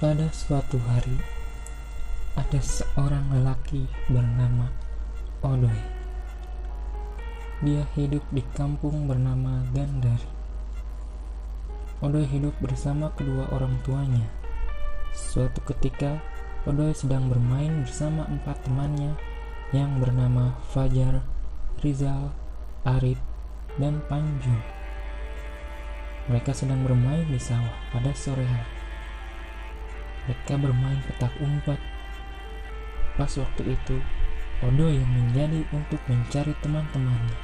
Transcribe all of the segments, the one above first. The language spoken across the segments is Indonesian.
Pada suatu hari, ada seorang lelaki bernama Odoy. Dia hidup di kampung bernama Gandari. Odoy hidup bersama kedua orang tuanya. Suatu ketika, Odoy sedang bermain bersama 4 temannya yang bernama Fajar, Rizal, Arif, dan Panjul. Mereka sedang bermain di sawah pada sore hari. Mereka bermain petak umpet. Pas waktu itu, Odoy yang menjadi untuk mencari teman-temannya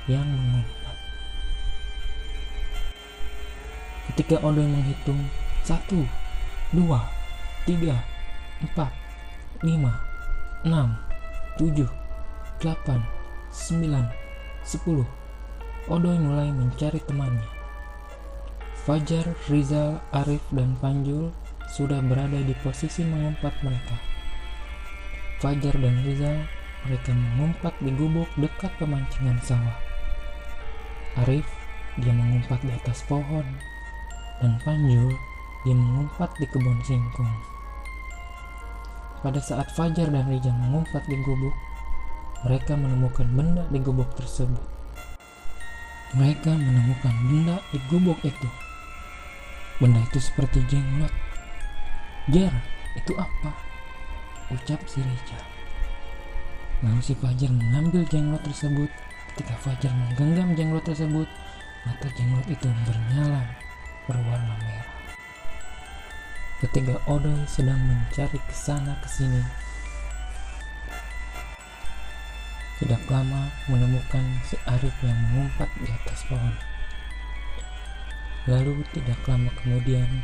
yang mengumpat. Ketika Odoy menghitung 1, 2, 3, 4, 5, 6, 7, 8, 9, 10, Odoy mulai mencari temannya. Fajar, Rizal, Arif, dan Panjul sudah berada di posisi mengumpat mereka. Fajar dan Rizal, mereka mengumpat di gubuk dekat pemancingan sawah. Arif, dia mengumpat di atas pohon, dan Panjul, dia mengumpat di kebun singkong. Pada saat Fajar dan Rizal mengumpat di gubuk, mereka menemukan benda di gubuk tersebut. Mereka menemukan benda di gubuk itu. Benda itu seperti jenglot. "Jar, itu apa?" ucap si Rizal. Lalu si Fajar mengambil jenglot tersebut. Ketika Fajar menggenggam jenglot tersebut, mata jenglot itu bernyala berwarna merah. Ketika Odoy sedang mencari kesana kesini, tidak lama menemukan si Arif yang mengumpat di atas pohon. Lalu tidak lama kemudian,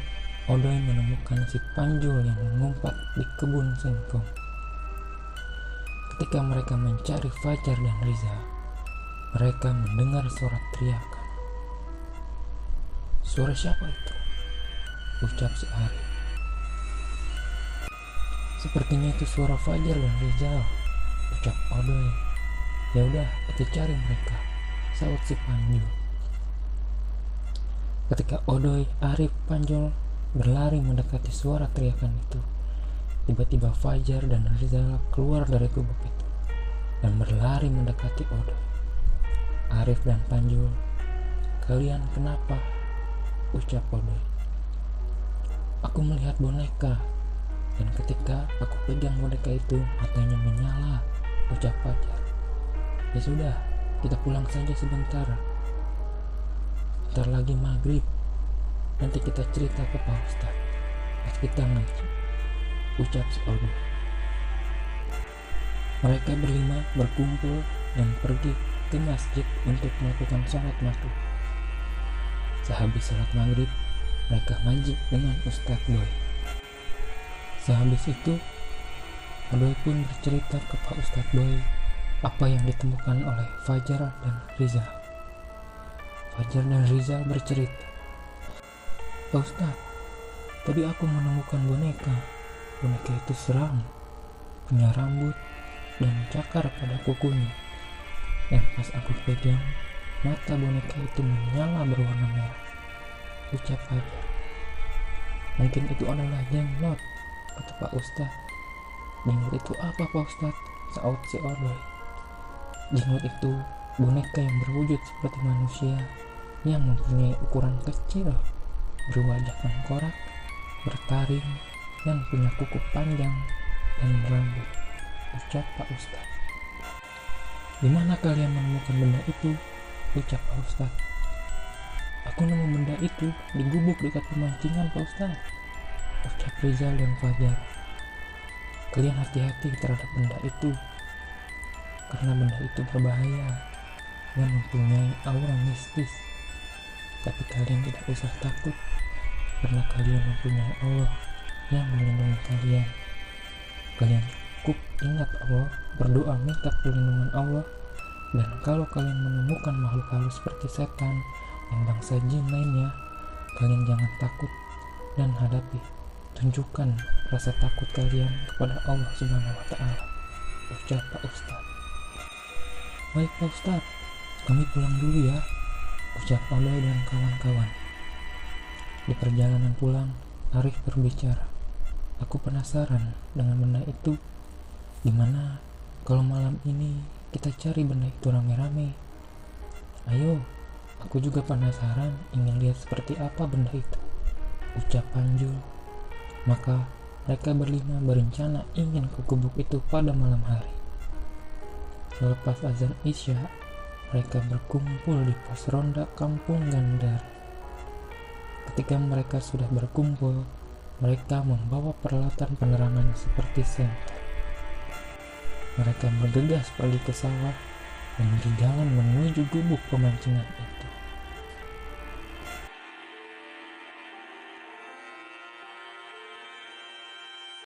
Odoy menemukan si Panjul yang mengumpat di kebun singkong. Ketika mereka mencari Fajar dan Rizal, mereka mendengar suara teriakan. "Suara siapa itu?" ucap si Arif. "Sepertinya itu suara Fajar dan Rizal," ucap Odoy. "Ya udah, kita cari mereka," saut si Panjul. Ketika Odoy, Arif, Panjul berlari mendekati suara teriakan itu, tiba-tiba Fajar dan Rizal keluar dari gubuk itu dan berlari mendekati Odoy. "Arif dan Panjul, kalian kenapa?" ucap Odoy. "Aku melihat boneka, dan ketika aku pegang boneka itu, matanya menyala," ucap Fajar. "Ya sudah, kita pulang saja sebentar. Bentar lagi maghrib, nanti kita cerita ke Pak Ustadz pas kita ngaji," ucap si Odoy. Mereka berlima berkumpul dan pergi ke masjid untuk melakukan sholat maghrib. Sehabis sholat maghrib, mereka ngaji dengan Ustadz Boy. Sehabis itu, Odoy pun bercerita ke Pak Ustadz Boy apa yang ditemukan oleh Fajar dan Rizal. Fajar dan Rizal bercerita, "Pak Ustadz, tadi aku menemukan boneka. Boneka itu seram, punya rambut dan cakar pada kukunya. Dan pas aku pegang, mata boneka itu menyala berwarna merah," ucap Fajar. "Mungkin itu adalah jenglot," kata Pak Ustadz. "Jenglot itu apa, Pak Ustadz?" saut si Odoy. "Jenglot itu boneka yang berwujud seperti manusia, yang mempunyai ukuran kecil, berwajah tengkorak, bertaring, dan punya kuku panjang dan rambut," ucap Pak Ustadz. "Di mana kalian menemukan benda itu?" ucap Pak Ustadz. "Aku nemu benda itu di gubuk dekat pemancingan, Pak Ustadz," ucap Rizal dan Fajar. "Kalian hati-hati terhadap benda itu, karena benda itu berbahaya dan mempunyai aura mistis. Tapi kalian tidak usah takut, karena kalian mempunyai Allah yang melindungi kalian. Kalian cukup ingat Allah, berdoa minta perlindungan Allah, dan kalau kalian menemukan makhluk halus seperti setan dan bangsa jin lainnya, kalian jangan takut dan hadapi. Tunjukkan rasa takut kalian kepada Allah Subhanahu wa Ta'ala," ucap Pak Ustadz. "Baik Pak Ustadz, kami pulang dulu ya," ucap Odoy dan kawan-kawan. Di perjalanan pulang, Arif berbicara, Aku penasaran dengan benda itu. Gimana kalau malam ini kita cari benda itu rame-rame? Ayo, aku juga penasaran ingin lihat seperti apa benda itu, ucap Panjul. Maka mereka berlima berencana ingin ke gubuk itu pada malam hari. Selepas azan Isya, mereka berkumpul di pos ronda kampung Gandar. Ketika mereka sudah berkumpul, mereka membawa peralatan penerangan seperti senter. Mereka bergegas pergi ke sawah dan berjalan menuju gubuk pemancingan itu.